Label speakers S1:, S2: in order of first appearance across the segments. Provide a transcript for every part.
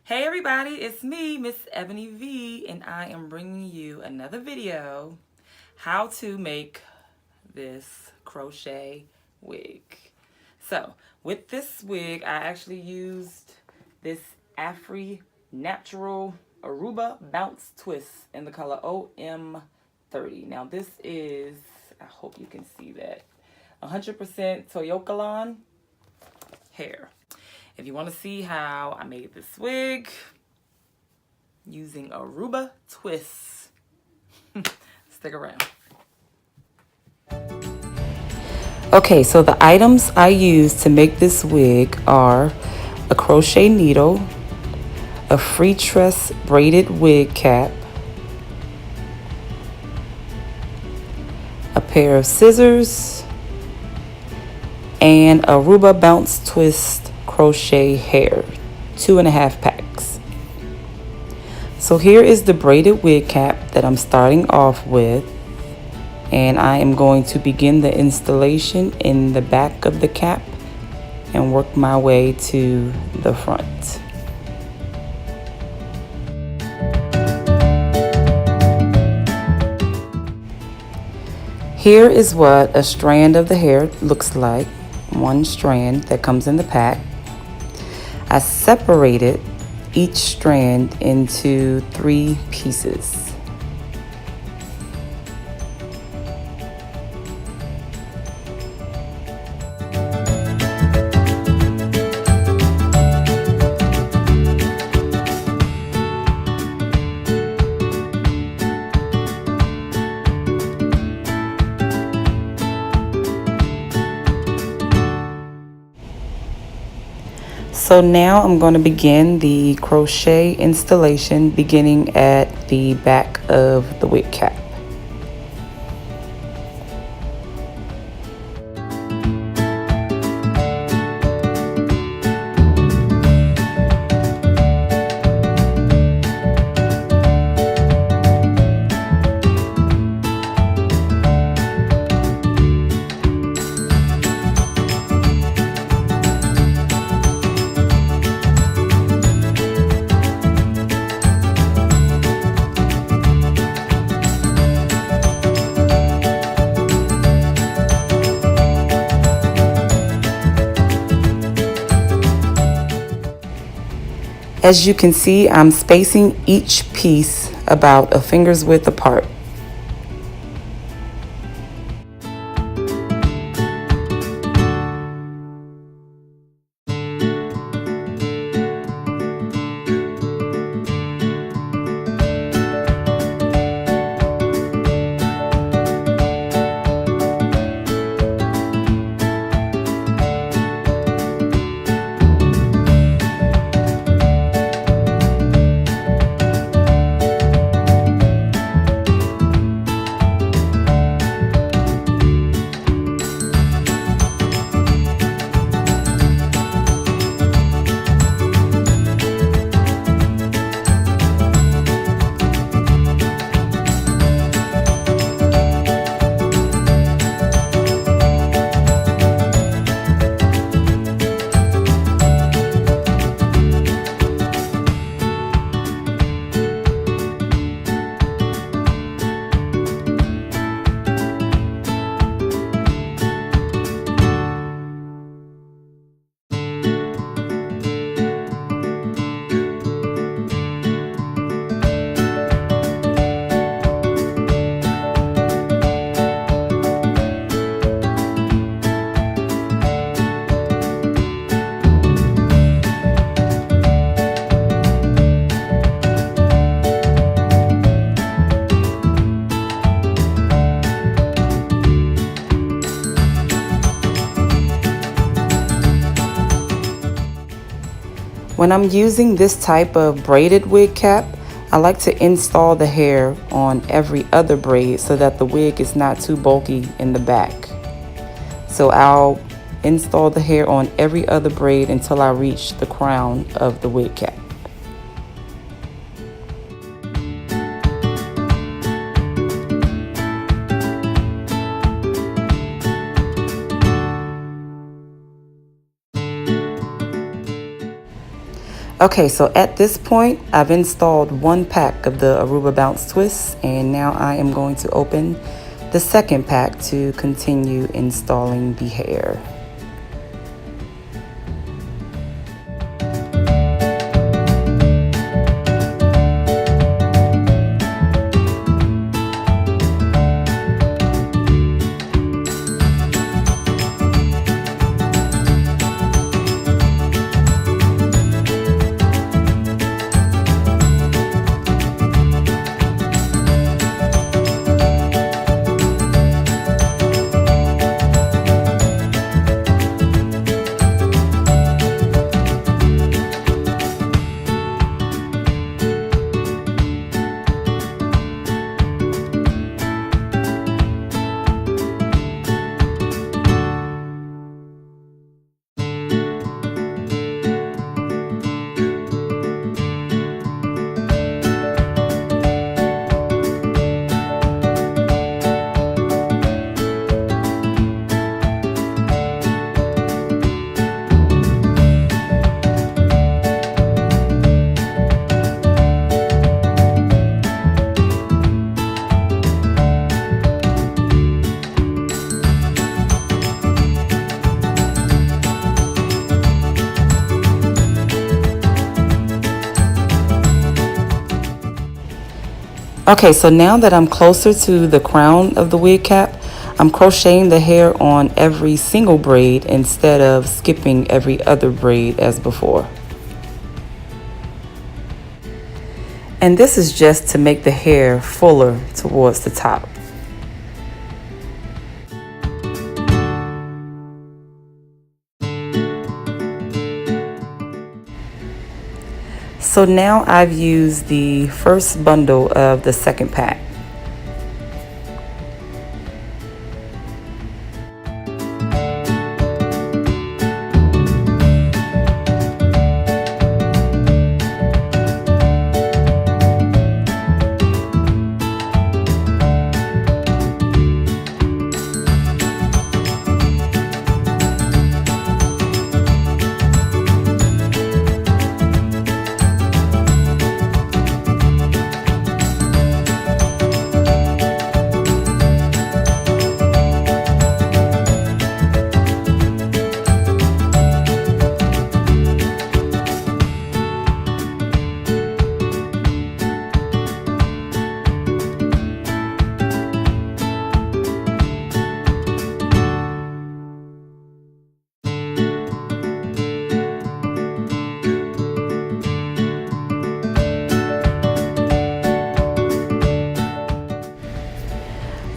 S1: Hey everybody, it's me, Miss Ebony V, and I am bringing you another video, how to make this crochet wig. So, with this wig, I actually used this Afri Naptural Aruba Bounce Twist in the color OM30. Now this is, I hope you can see that, 100% Toyokalon hair. If you want to see how I made this wig using Aruba Twist, stick around. Okay, so the items I used to make this wig are a crochet needle, a FreeTress braided wig cap, a pair of scissors, and Aruba Bounce Twist crochet hair, 2.5 packs. So here is the braided wig cap that I'm starting off with, and I am going to begin the installation in the back of the cap and work my way to the front. Here is what a strand of the hair looks like, one strand that comes in the pack. I separated each strand into 3 pieces. So now I'm going to begin the crochet installation beginning at the back of the wig cap. As you can see, I'm spacing each piece about a finger's width apart. When I'm using this type of braided wig cap, I like to install the hair on every other braid so that the wig is not too bulky in the back. So I'll install the hair on every other braid until I reach the crown of the wig cap. Okay, so at this point, I've installed one pack of the Aruba Bounce Twist, and now I am going to open the second pack to continue installing the hair. Okay, so now that I'm closer to the crown of the wig cap, I'm crocheting the hair on every single braid instead of skipping every other braid as before. And this is just to make the hair fuller towards the top. So now I've used the first bundle of the second pack.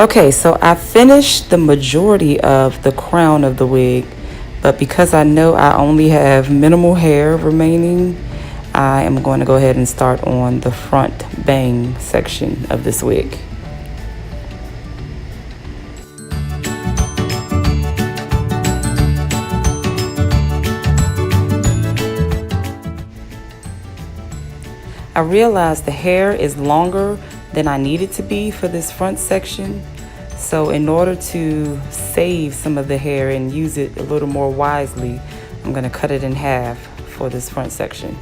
S1: Okay, so I finished the majority of the crown of the wig, but because I know I only have minimal hair remaining, I am going to go ahead and start on the front bang section of this wig. I realized the hair is longer than I need it to be for this front section. So in order to save some of the hair and use it a little more wisely, I'm going to cut it in half for this front section.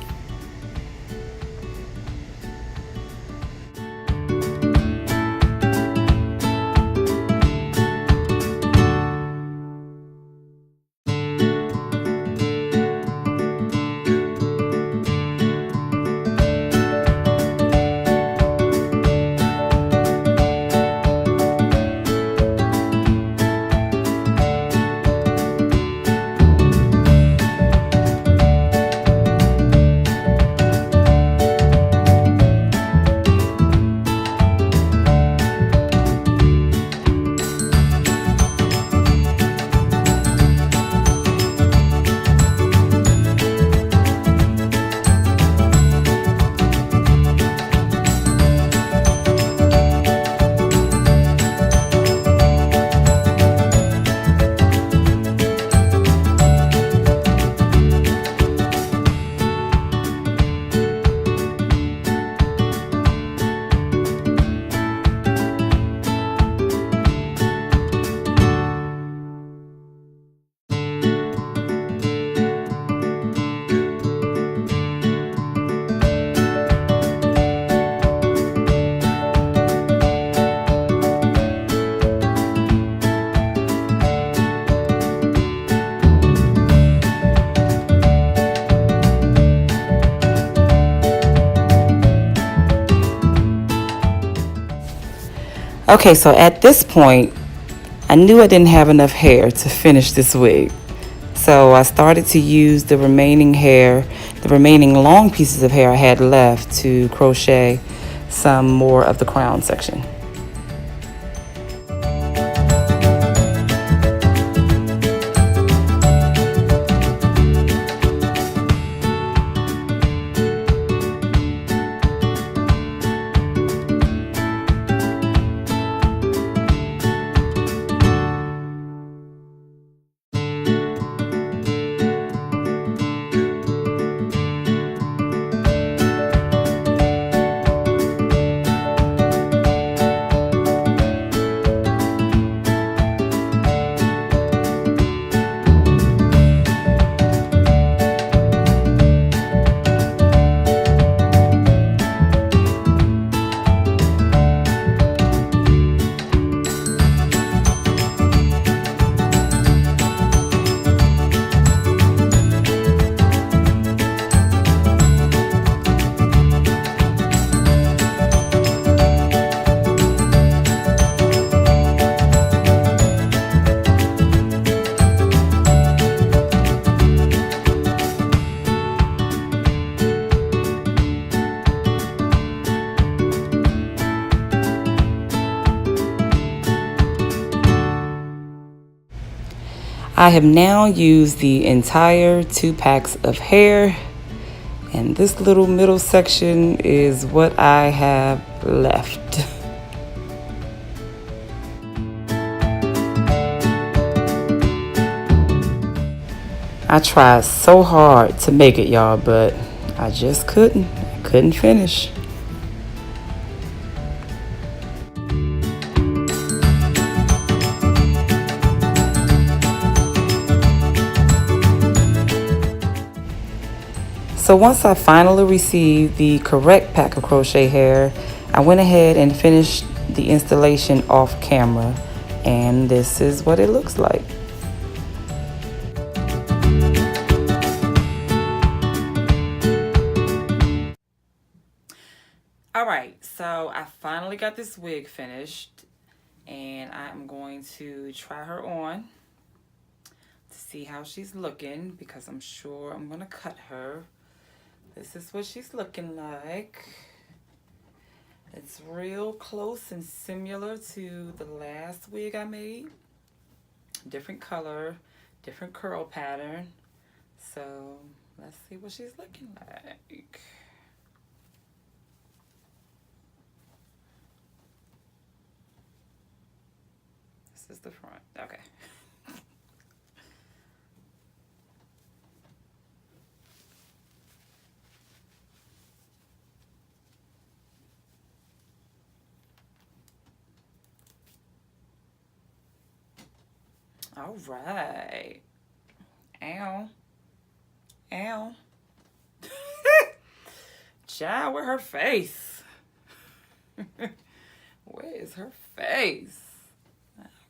S1: Okay, so at this point, I knew I didn't have enough hair to finish this wig. So I started to use the remaining hair, the remaining long pieces of hair I had left, to crochet some more of the crown section. I have now used the entire 2 packs of hair, and this little middle section is what I have left. I tried so hard to make it, y'all, but I just couldn't finish. So once I finally received the correct pack of crochet hair, I went ahead and finished the installation off camera, and this is what it looks like. Alright, so I finally got this wig finished, and I'm going to try her on to see how she's looking, because I'm sure I'm going to cut her. This is what she's looking like. It's real close and similar to the last wig I made. Different color, different curl pattern. So let's see what she's looking like. This is the front. Okay. All right. Ow. Ow. Child, where her face? Where is her face?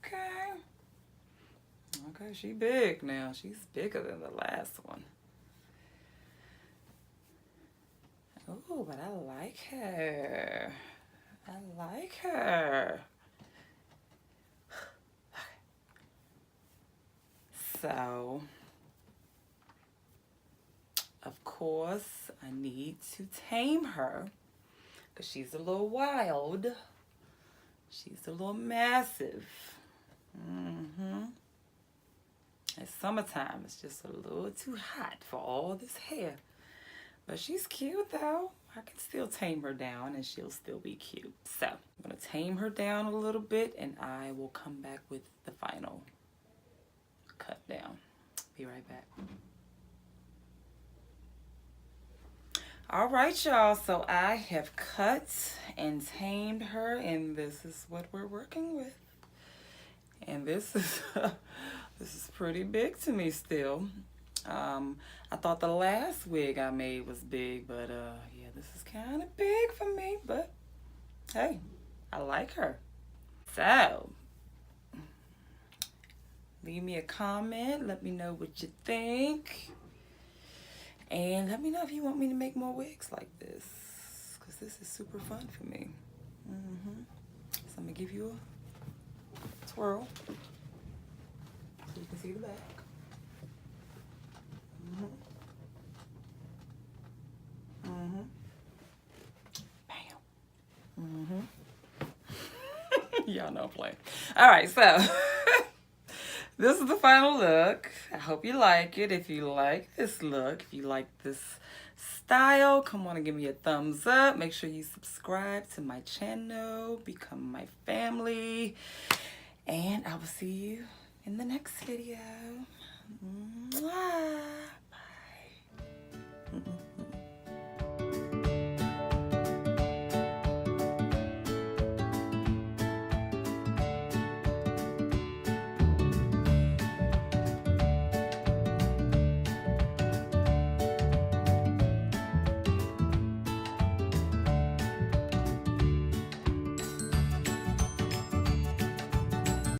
S1: Okay. Okay, she big now. She's bigger than the last one. Oh, but I like her. I like her. So, of course, I need to tame her because she's a little wild. She's a little massive. It's summertime. It's just a little too hot for all this hair. But she's cute, though. I can still tame her down, and she'll still be cute. So, I'm going to tame her down a little bit, and I will come back with the final cut down. Be right back. All right, y'all. So I have cut and tamed her, and this is what we're working with. And this is this is pretty big to me still. I thought the last wig I made was big, but yeah, this is kind of big for me. But hey, I like her. So leave me a comment. Let me know what you think. And let me know if you want me to make more wigs like this, because this is super fun for me. I'm gonna give you a twirl so you can see the back. Y'all know I'm playing. All right, so this is the final look. I hope you like it. If you like this look, if you like this style, come on and give me a thumbs up. Make sure you subscribe to my channel, become my family, and I will see you in the next video. Mwah.